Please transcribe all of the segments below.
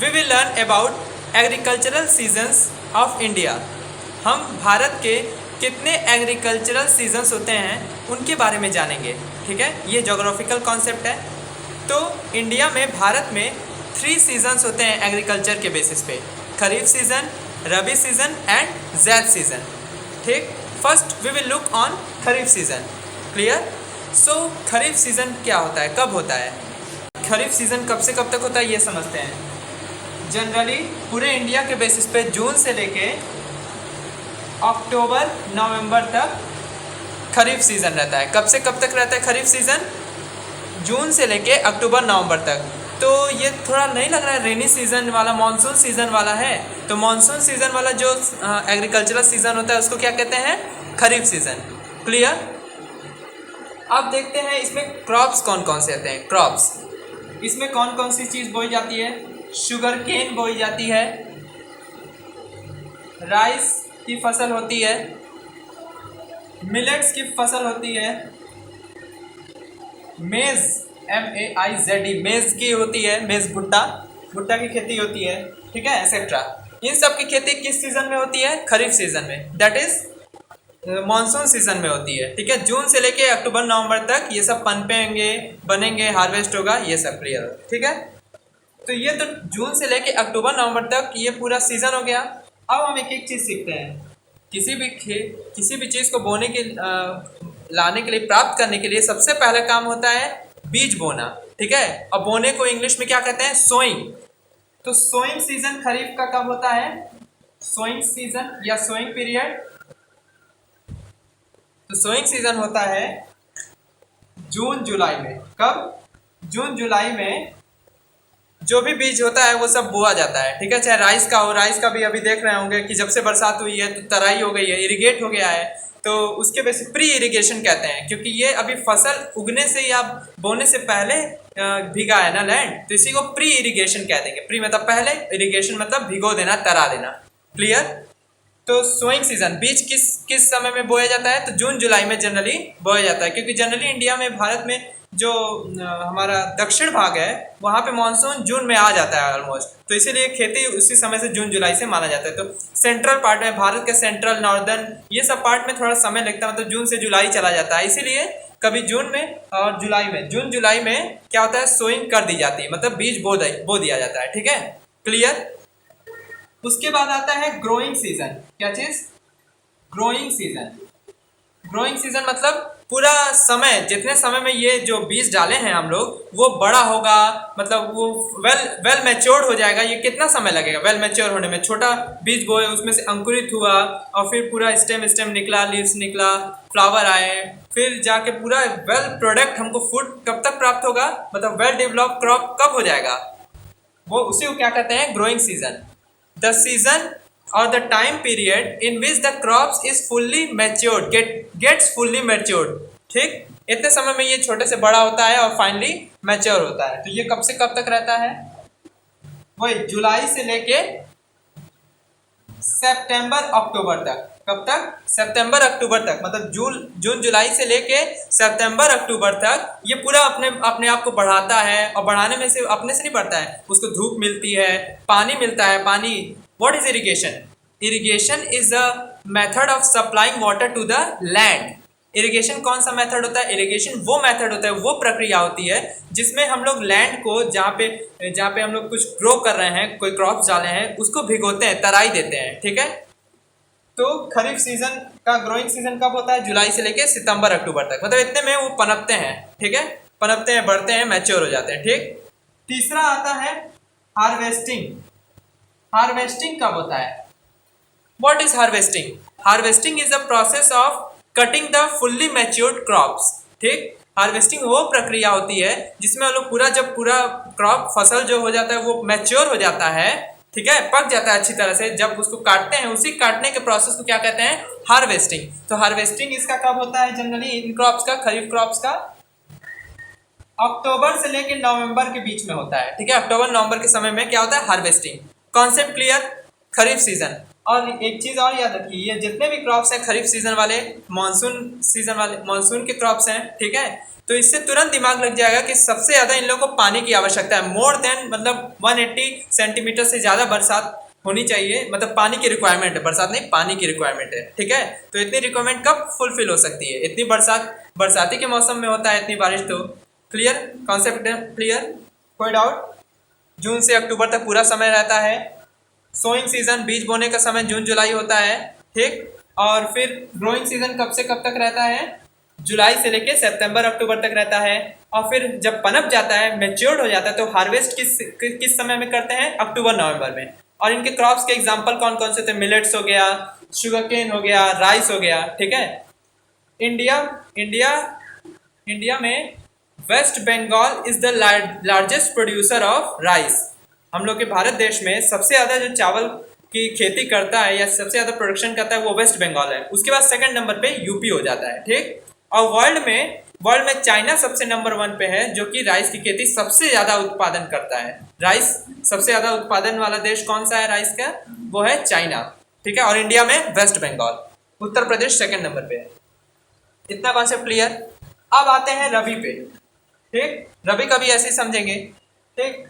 We will learn about agricultural seasons of India. हम भारत के कितने एग्रीकल्चरल सीजन्स होते हैं उनके बारे में जानेंगे। ठीक है, ये जोग्राफिकल कॉन्सेप्ट है। तो इंडिया में, भारत में 3 सीजन्स होते हैं एग्रीकल्चर के बेसिस पे, kharif season, rabi season and zaid season. ठीक, first we will look on kharif season. Clear? So kharif season क्या होता है, कब होता है? खरीफ सीज़न कब से कब तक होता है ये समझते हैं। जनरली पूरे इंडिया के बेसिस पे जून से लेके अक्टूबर नवंबर तक खरीफ सीज़न रहता है। कब से कब तक रहता है खरीफ सीज़न? जून से लेके अक्टूबर नवंबर तक। तो ये थोड़ा नहीं लग रहा है रेनी सीज़न वाला, मानसून सीज़न वाला है? तो मानसून सीज़न वाला जो एग्रीकल्चरल सीज़न होता है उसको क्या कहते हैं? खरीफ सीज़न। क्लियर? अब देखते हैं इसमें क्रॉप्स कौन कौन से आते हैं। क्रॉप्स, इसमें कौन कौन सी चीज़ बोई जाती है? शुगर केन बोई जाती है, राइस की फसल होती है, मिलेट्स की फसल होती है, मेज़ MEIZE मेज़ की होती है, मेज़ भुट्टा, भुट्टा की खेती होती है। ठीक है, एक्सेट्रा। इन सब की खेती किस सीज़न में होती है? खरीफ सीज़न में, दैट इज़ मानसून सीज़न में होती है। ठीक है, जून से लेके अक्टूबर नवंबर तक ये सब पनपेंगे, बनेंगे, हार्वेस्ट होगा, ये सब क्लियर। ठीक है, तो ये तो जून से लेके अक्टूबर नवंबर तक ये पूरा सीज़न हो गया। अब हम एक एक चीज़ सीखते हैं। किसी भी चीज़ को बोने के लाने के लिए, प्राप्त करने के लिए सबसे पहला काम होता है बीज बोना। ठीक है, अब बोने को इंग्लिश में क्या कहते हैं? सोइंग। तो सोइंग सीजन खरीफ का कब होता है? सोइंग सीजन या सोइंग पीरियड। तो सोइंग सीजन होता है जून जुलाई में। कब? जून जुलाई में जो भी बीज होता है वो सब बोआ जाता है। ठीक है, चाहे राइस का हो, राइस का भी अभी देख रहे होंगे कि जब से बरसात हुई है तो तराई हो गई है, इरिगेट हो गया है, तो उसके बेसिस प्री इरिगेशन कहते हैं, क्योंकि ये अभी फसल उगने से या बोने से पहले भीगा है ना लैंड, तो इसी को प्री इरिगेशन कह देंगे। प्री मतलब पहले, इरिगेशन मतलब भिगो देना, तरा देना। क्लियर? तो सोइंग सीजन, बीज किस समय में बोया जाता है? तो जून जुलाई में जनरली बोया जाता है, क्योंकि जनरली इंडिया में, भारत में जो हमारा दक्षिण भाग है वहाँ पे मानसून जून में आ जाता है ऑलमोस्ट, तो इसीलिए खेती उसी समय से जून जुलाई से माना जाता है। तो सेंट्रल पार्ट में, भारत के सेंट्रल, नॉर्दर्न, ये सब पार्ट में थोड़ा समय लगता है, मतलब जून से जुलाई चला जाता है। इसीलिए कभी जून में और जुलाई में, जून जुलाई में क्या होता है? सोइंग कर दी जाती है, मतलब बीज बो दिया जाता है। ठीक है, क्लियर? उसके बाद आता है ग्रोइंग सीजन। क्या चीज? Growing season. ग्रोइंग सीजन मतलब पूरा समय, जितने समय में ये जो बीज डाले हैं हम लोग वो बड़ा होगा, मतलब वो वेल मैच्योर्ड हो जाएगा। ये कितना समय लगेगा वेल मैच्योर होने में? छोटा बीज बोए, उसमें से अंकुरित हुआ और फिर पूरा स्टेम निकला, लीव्स निकला, फ्लावर आए, फिर जाके पूरा वेल प्रोडक्ट, हमको फूड कब तक प्राप्त होगा, मतलब वेल डेवलप क्रॉप कब हो जाएगा, वो उसी को क्या कहते हैं? Growing season. The season or the time period in which the crops is fully matured, gets fully matured। ठीक, इतने समय में ये छोटे से बड़ा होता है और फाइनली मैच्योर होता है। तो ये कब से कब तक रहता है? वही जुलाई से लेके सितंबर अक्टूबर तक। कब तक? सितंबर अक्टूबर तक, मतलब जून जुलाई से लेके सितंबर अक्टूबर तक ये पूरा अपने आप को बढ़ाता है, और बढ़ाने में से अपने से नहीं बढ़ता है, उसको धूप मिलती है, पानी मिलता है। पानी, what is irrigation? Irrigation is a method of supplying water to the land. Irrigation कौन सा मेथड होता है? इरिगेशन वो मेथड होता है, वो प्रक्रिया होती है जिसमें हम लोग लैंड को, जहाँ पे हम लोग कुछ ग्रो कर रहे हैं, कोई क्रॉप्स डाले हैं, उसको भिगोते हैं, तराई देते हैं। ठीक है, तो खरीफ सीजन का ग्रोइंग सीजन कब होता है? जुलाई से लेके सितंबर अक्टूबर तक, मतलब इतने में वो पनपते हैं। ठीक है, पनपते हैं, बढ़ते हैं, मैच्योर हो जाते हैं। ठीक, तीसरा आता है हार्वेस्टिंग। हार्वेस्टिंग कब होता है? What is harvesting? Harvesting is the process of cutting the fully matured crops. ठीक, हार्वेस्टिंग वो प्रक्रिया होती है जिसमें हम लोग जब पूरा क्रॉप, फसल जो हो जाता है वो मैच्योर हो जाता है, ठीक है, पक जाता है अच्छी तरह से, जब उसको काटते हैं, उसी काटने के प्रोसेस को क्या कहते हैं? हार्वेस्टिंग। तो हार्वेस्टिंग इसका कब होता है जनरली इन क्रॉप्स का, खरीफ क्रॉप्स का? अक्टूबर से लेकर नवंबर के बीच में होता है। ठीक है, अक्टूबर नवंबर के समय में क्या होता है? Harvesting. Concept clear? Kharif season. और एक चीज और याद रखिए, ये जितने भी क्रॉप्स हैं खरीफ सीजन वाले, मानसून सीजन वाले, मानसून के क्रॉप्स हैं, ठीक है, तो इससे तुरंत दिमाग लग जाएगा कि सबसे ज़्यादा इन लोगों को पानी की आवश्यकता है। मोर देन मतलब 180 सेंटीमीटर से ज़्यादा बरसात होनी चाहिए, मतलब पानी की रिक्वायरमेंट है, बरसात नहीं पानी की रिक्वायरमेंट है, ठीक है। तो इतनी रिक्वायरमेंट कब फुलफिल हो सकती है? इतनी बरसाती के मौसम में होता है इतनी बारिश। तो क्लियर कॉन्सेप्ट, क्लियर, कोई डाउट? जून से अक्टूबर तक पूरा समय रहता है। सोइंग सीजन बीज बोने का समय जून जुलाई होता है, ठीक। और फिर ग्रोइंग सीजन कब से कब तक रहता है? जुलाई से लेके सितंबर अक्टूबर तक रहता है। और फिर जब पनप जाता है, मैच्योर्ड हो जाता है, तो हार्वेस्ट किस समय में करते हैं? अक्टूबर नवंबर में। और इनके क्रॉप्स के एग्जांपल कौन कौन से थे? मिलेट्स हो गया, शुगर केन हो गया, राइस हो गया, ठीक है। इंडिया इंडिया इंडिया में West Bengal is the largest producer of rice. हम लोग के भारत देश में सबसे ज़्यादा जो चावल की खेती करता है या सबसे ज़्यादा प्रोडक्शन करता है वो वेस्ट बंगाल है। उसके बाद सेकंड नंबर पे यूपी हो जाता है, ठीक। और वर्ल्ड में चाइना सबसे नंबर 1 पे है, जो कि राइस की खेती सबसे ज़्यादा उत्पादन करता है। राइस सबसे ज़्यादा उत्पादन वाला देश कौन सा है राइस का? वो है चाइना, ठीक है। और इंडिया में West Bengal, Uttar Pradesh second number पे है। इतना कॉन्सेप्ट क्लियर। अब आते हैं रबी पे, ठीक। रबी का भी ऐसे ही समझेंगे, ठीक।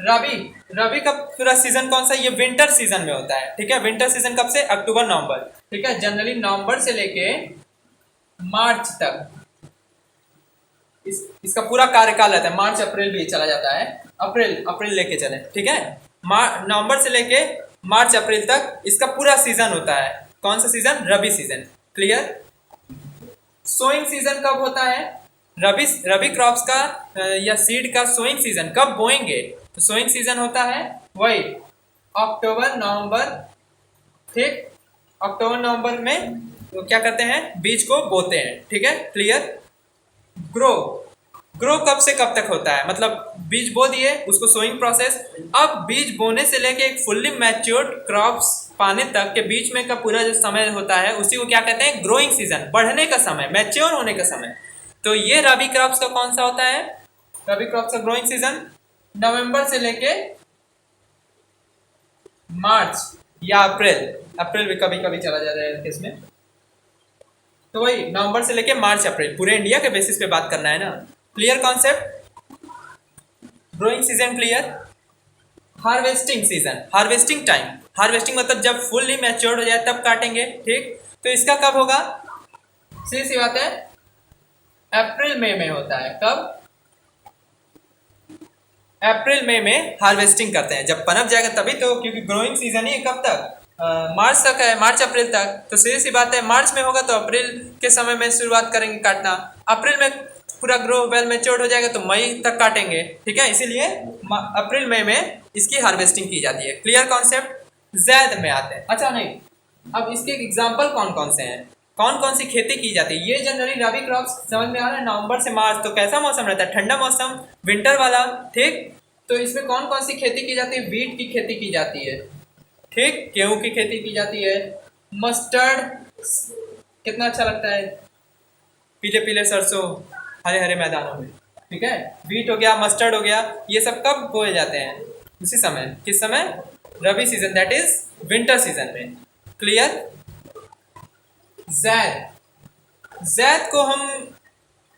रबी का पूरा सीजन कौन सा? ये विंटर सीजन में होता है, ठीक है। विंटर सीजन कब से? अक्टूबर नवंबर, ठीक है। जनरली नवंबर से लेके मार्च तक इसका पूरा कार्यकाल रहता है। मार्च अप्रैल भी चला जाता है, अप्रैल लेके चले, ठीक है। नवंबर से लेके मार्च अप्रैल तक इसका पूरा सीजन होता है। कौन सा सीजन? रबी सीजन, क्लियर। सोइंग सीजन कब होता है? रबी क्रॉप्स का या सीड का सोइंग सीजन कब बोएंगे? तो सोइंग सीजन होता है वही अक्टूबर नवंबर, ठीक। अक्टूबर नवंबर में तो क्या करते हैं? बीज को बोते हैं, ठीक है, क्लियर। ग्रो कब से कब तक होता है? मतलब बीज बो दिए, उसको सोइंग प्रोसेस। अब बीज बोने से लेके एक फुल्ली मैच्योर्ड क्रॉप्स पाने तक के बीच में का पूरा जो समय होता है उसी को क्या कहते हैं? ग्रोइंग सीजन, बढ़ने का समय, मैच्योर होने का समय। तो ये रबी क्रॉप्स का कौन सा होता है? रबी क्रॉप्स का ग्रोइंग सीजन नवंबर से लेके मार्च या अप्रैल भी कभी कभी चला जाता है इसमें। तो वही नवंबर से लेके मार्च अप्रैल, पूरे इंडिया के बेसिस पे बात करना है ना। Clear concept? Growing season clear. Harvesting season, harvesting time, harvesting मतलब जब फुल्ली मैच्योर्ड हो जाए तब काटेंगे, ठीक। तो इसका कब होगा? सीधी सी बात है, अप्रैल मई में होता है। कब? अप्रैल मई में हार्वेस्टिंग करते हैं। जब पनप जाएगा तभी तो, क्योंकि ग्रोइंग सीजन ही कब तक? मार्च तक है, मार्च अप्रैल तक। तो सीधी सी बात है, मार्च में होगा तो अप्रैल के समय में शुरुआत करेंगे काटना। अप्रैल में पूरा ग्रो वेल मैच्योर्ड हो जाएगा तो मई तक काटेंगे, ठीक है। इसीलिए अप्रैल मई में इसकी हार्वेस्टिंग की जाती है। Clear concept? जैद में आते हैं। अच्छा नहीं, अब इसके एग्जाम्पल कौन कौन से हैं? कौन कौन सी खेती की जाती है? ये जनरली रबी क्रॉप्स समझ में आ रहा है। नवंबर से मार्च तो कैसा मौसम रहता है? ठंडा मौसम, विंटर वाला, ठीक। तो इसमें कौन कौन सी खेती की जाती है? वीट की खेती की जाती है, ठीक। गेहूं की खेती की जाती है। मस्टर्ड कितना अच्छा लगता है, पीले पीले सरसों हरे हरे मैदानों में, ठीक है। वीट हो गया, मस्टर्ड हो गया, ये सब कब बोए जाते हैं? उसी समय। किस समय? Rabi season, that is winter season में। क्लियर? जैद को हम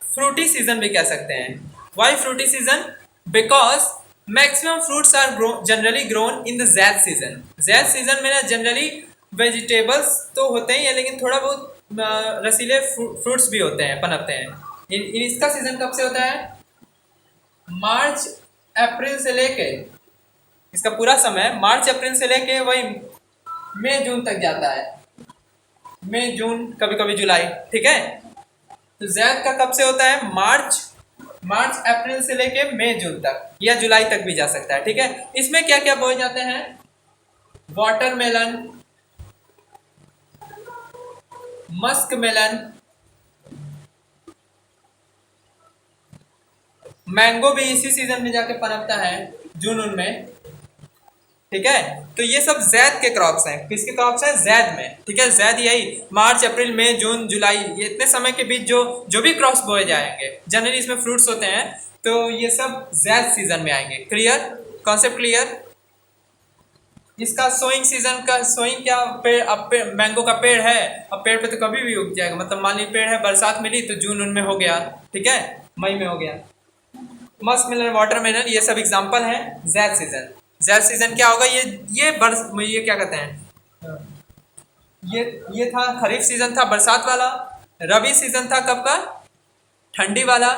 फ्रूटी सीजन भी कह सकते हैं। Why fruity season? Because maximum fruits are generally grown in the zaid season. Zaid season में ना जनरली वेजिटेबल्स तो होते ही हैं, लेकिन थोड़ा बहुत रसीले फ्रूट्स भी होते हैं, पनपते हैं। इसका सीजन कब से होता है? मार्च अप्रैल से लेके, इसका पूरा समय मार्च अप्रैल से लेके वही मई जून तक जाता है। मई जून, कभी कभी जुलाई, ठीक है। तो जैद का कब से होता है? मार्च अप्रैल से लेके मई जून तक या जुलाई तक भी जा सकता है, ठीक है। इसमें क्या क्या बोए जाते हैं? वाटरमेलन, मस्क मेलन, मैंगो भी इसी सीजन में जाके पनपता है, जून में, ठीक है। तो ये सब जैद के क्रॉप्स हैं। किसके क्रॉप्स हैं? जैद में, ठीक है। जैद यही मार्च अप्रैल मई जून जुलाई, ये इतने समय के बीच जो भी क्रॉप्स बोए जाएंगे, जनरली इसमें फ्रूट्स होते हैं, तो ये सब जैद सीजन में आएंगे। Clear concept? क्लियर। इसका सोइंग सीजन का सोइंग क्या पेड़ अब मैंगो का पेड़ है, अब पेड़ पे तो कभी भी उग जाएगा, मतलब मान ली पेड़ है, बरसात मिली तो जून उनमें हो गया, ठीक है, मई में हो गया। मस्क मिलन, वाटर मिलन, ये सब एग्जाम्पल हैं। जैद सीजन, जैद सीजन क्या होगा, ये क्या कहते हैं, ये था खरीफ सीजन था बरसात वाला, रबी सीजन था कब का, ठंडी वाला,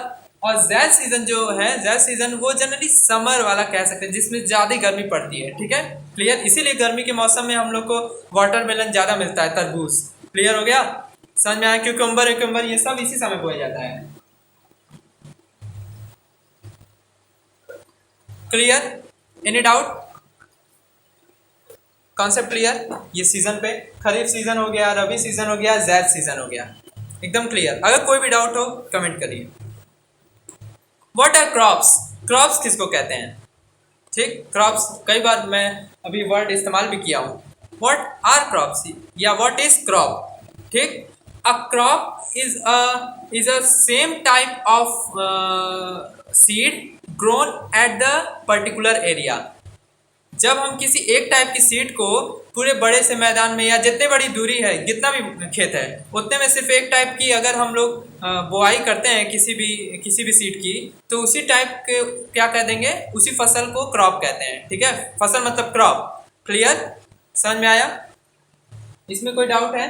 और जैद सीजन जो है, जैद सीजन वो जनरली समर वाला कह सकते हैं, जिसमें ज़्यादा गर्मी पड़ती है, ठीक है, क्लियर। इसीलिए गर्मी के मौसम में हम लोग को वाटरमेलन ज़्यादा मिलता है, तरबूज, क्लियर हो गया, समझ में आया, क्यूकम्बर व्यूकम्बर ये सब इसी समय बोया जाता है, clear, any doubt, concept clear. ये सीजन पे खरीफ सीजन हो गया, रबी सीजन हो गया, जैद सीजन हो गया, एकदम क्लियर। अगर कोई भी डाउट हो कमेंट करिए। व्हाट आर क्रॉप्स, क्रॉप्स किसको कहते हैं, ठीक, क्रॉप्स कई बार मैं अभी वर्ड इस्तेमाल भी किया हूँ। व्हाट आर क्रॉप्स या व्हाट इज क्रॉप, ठीक, a crop is a same type of seed grown at the particular area. जब हम किसी एक टाइप की सीड को पूरे बड़े से मैदान में या जितने बड़ी दूरी है, जितना भी खेत है उतने में सिर्फ एक टाइप की अगर हम लोग बुआई करते हैं किसी भी सीड की, तो उसी टाइप के क्या कह देंगे, उसी फसल को क्रॉप कहते हैं, ठीक है, फसल मतलब क्रॉप, क्लियर, समझ में आया, इसमें कोई डाउट है।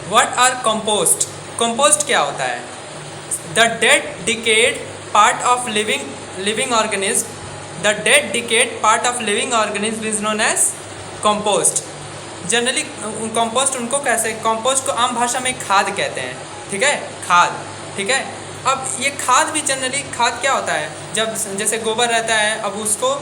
व्हाट आर कंपोस्ट, कंपोस्ट क्या होता है, the dead decade part of living organism, the dead decayed part of living organism is known as compost। Generally compost उनको कैसे, कंपोस्ट को आम भाषा में खाद कहते हैं, ठीक है, खाद, ठीक है। अब ये खाद भी जनरली, खाद क्या होता है, जब जैसे गोबर रहता है, अब उसको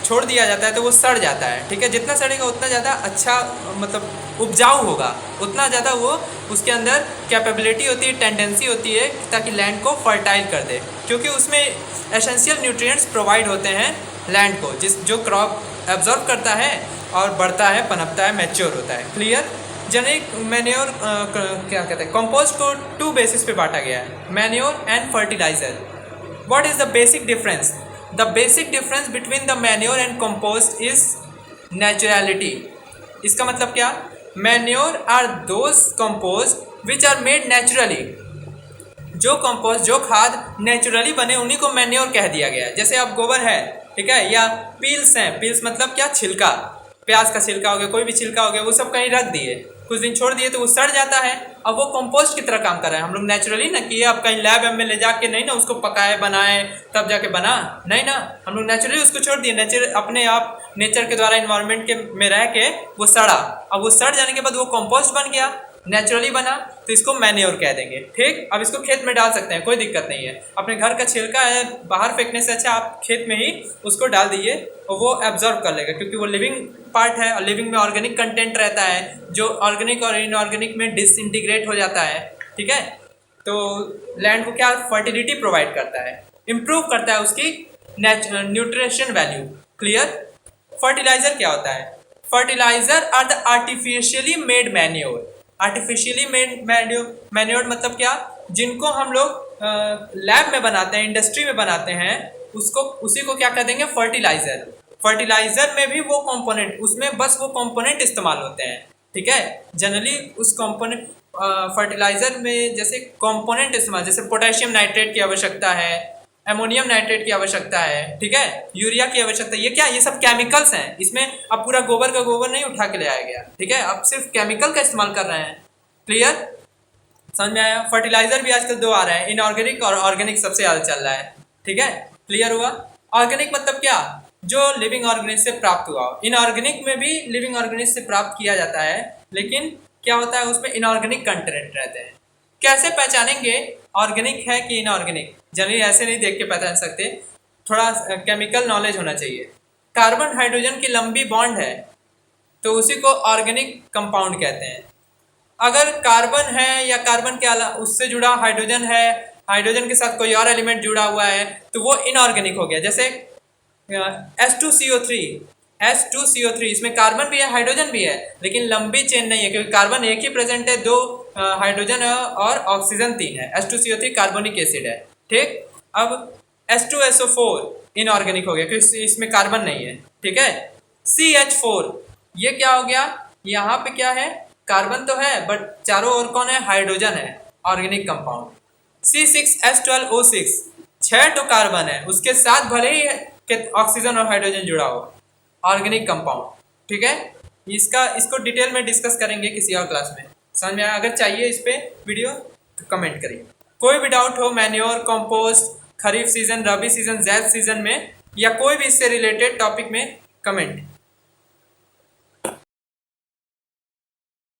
छोड़ दिया जाता है तो वो सड़ जाता है, ठीक है, जितना सड़ेगा उतना ज़्यादा अच्छा, मतलब उपजाऊ होगा, उतना ज़्यादा वो उसके अंदर कैपेबिलिटी होती है, टेंडेंसी होती है ताकि लैंड को फर्टाइल कर दे, क्योंकि उसमें एसेंशियल न्यूट्रिएंट्स प्रोवाइड होते हैं लैंड को, जो क्रॉप एब्जॉर्ब करता है और बढ़ता है, पनपता है, मैच्योर होता है, क्लियर। जनरली मैन्योर क्या कहते हैं, कंपोस्ट को 2 बेसिस पे बांटा गया है, manure and fertiliser. What is the basic difference, the basic difference between the manure and compost is naturality. इसका मतलब क्या, manure are those compost which are made naturally, जो कंपोस्ट, जो खाद नेचुरली बने उन्हीं को मैन्योर कह दिया गया है। जैसे अब गोबर है, ठीक है, या पील्स हैं, पील्स मतलब क्या, छिलका, प्याज का छिलका हो गया, कोई भी छिलका हो गया, वो सब कहीं रख दिए, कुछ दिन छोड़ दिए तो वो सड़ जाता है, अब वो कंपोस्ट की तरह काम कर रहा है। हम लोग नेचुरली ना किए, अब कहीं लैब में ले जाके नहीं ना उसको पकाए बनाए तब जाके बना, नहीं ना, हम लोग नेचुरली उसको छोड़ दिए, नेचर अपने आप नेचर के द्वारा इन्वायरमेंट के में रह के वो सड़ा, अब वो सड़ जाने के बाद वो कंपोस्ट बन गया, नेचुरली बना, तो इसको मैन्योर कह देंगे, ठीक। अब इसको खेत में डाल सकते हैं, कोई दिक्कत नहीं है, अपने घर का छिलका है बाहर फेंकने से अच्छा आप खेत में ही उसको डाल दीजिए और वो एब्जॉर्ब कर लेगा, क्योंकि वो लिविंग पार्ट है और लिविंग में ऑर्गेनिक कंटेंट रहता है, जो ऑर्गेनिक और इनऑर्गेनिक में डिसइंटीग्रेट हो जाता है, ठीक है, तो लैंड को क्या फर्टिलिटी प्रोवाइड करता है, इम्प्रूव करता है उसकी न्यूट्रिशन वैल्यू, क्लियर। फर्टिलाइजर क्या होता है, fertiliser are the artificially made manure, artificially made manure मतलब क्या, जिनको हम लोग लैब में बनाते हैं, इंडस्ट्री में बनाते हैं, उसको उसी को क्या कह देंगे, फर्टिलाइजर। फर्टिलाइजर में भी वो कंपोनेंट, उसमें बस वो कंपोनेंट इस्तेमाल होते हैं, ठीक है, जनरली उस कंपोनेंट फर्टिलाइजर में जैसे कंपोनेंट इस्तेमाल, जैसे पोटेशियम नाइट्रेट की आवश्यकता है, एमोनियम नाइट्रेट की आवश्यकता है, ठीक है, यूरिया की आवश्यकता है, ये क्या, ये सब केमिकल्स हैं, इसमें अब पूरा गोबर का गोबर नहीं उठा के ले आया गया, ठीक है, अब सिर्फ केमिकल का इस्तेमाल कर रहे हैं, क्लियर, समझ में आया। फर्टिलाइजर भी आजकल 2 आ रहे हैं, इनऑर्गेनिक और ऑर्गेनिक सबसे ज़्यादा चल रहा है, ठीक है, क्लियर हुआ। ऑर्गेनिक मतलब क्या, जो लिविंग ऑर्गेनिज्म से प्राप्त हुआ, इनऑर्गेनिक में भी लिविंग ऑर्गेनिज्म से प्राप्त किया जाता है, लेकिन क्या होता है उसमें इनऑर्गेनिक कंटेंट रहते हैं। कैसे पहचानेंगे ऑर्गेनिक है कि इनऑर्गेनिक, जनरली ऐसे नहीं देख के पहचान सकते, थोड़ा केमिकल नॉलेज होना चाहिए। कार्बन हाइड्रोजन की लंबी बॉन्ड है तो उसी को ऑर्गेनिक कंपाउंड कहते हैं। अगर कार्बन है या कार्बन के अलावा उससे जुड़ा हाइड्रोजन है, हाइड्रोजन के साथ कोई और एलिमेंट जुड़ा हुआ है तो वो इनऑर्गेनिक हो गया। जैसे H2CO3, H2CO3 इसमें कार्बन भी है हाइड्रोजन भी है, लेकिन लंबी चेन नहीं है, क्योंकि कार्बन एक ही प्रेजेंट है, 2 हाइड्रोजन है और ऑक्सीजन 3 है, H2CO3 कार्बोनिक एसिड है, ठीक। अब H2SO4 इनऑर्गेनिक हो गया क्योंकि इसमें कार्बन नहीं है, ठीक है। CH4 ये क्या हो गया, यहाँ पे क्या है, कार्बन तो है बट चारों ओर कौन है, हाइड्रोजन है, ऑर्गेनिक कंपाउंड। C6H12O6 6 तो कार्बन है, उसके साथ भले ही ऑक्सीजन और हाइड्रोजन जुड़ा हो, ऑर्गेनिक कंपाउंड, ठीक है। इसको डिटेल में डिस्कस करेंगे किसी और क्लास में, समझ में आया। अगर चाहिए इस पे वीडियो तो कमेंट करिए। कोई भी डाउट हो मैन्योर, कंपोस्ट, खरीफ सीजन, रबी सीजन, ज़ैद सीजन में या कोई भी इससे रिलेटेड टॉपिक में कमेंट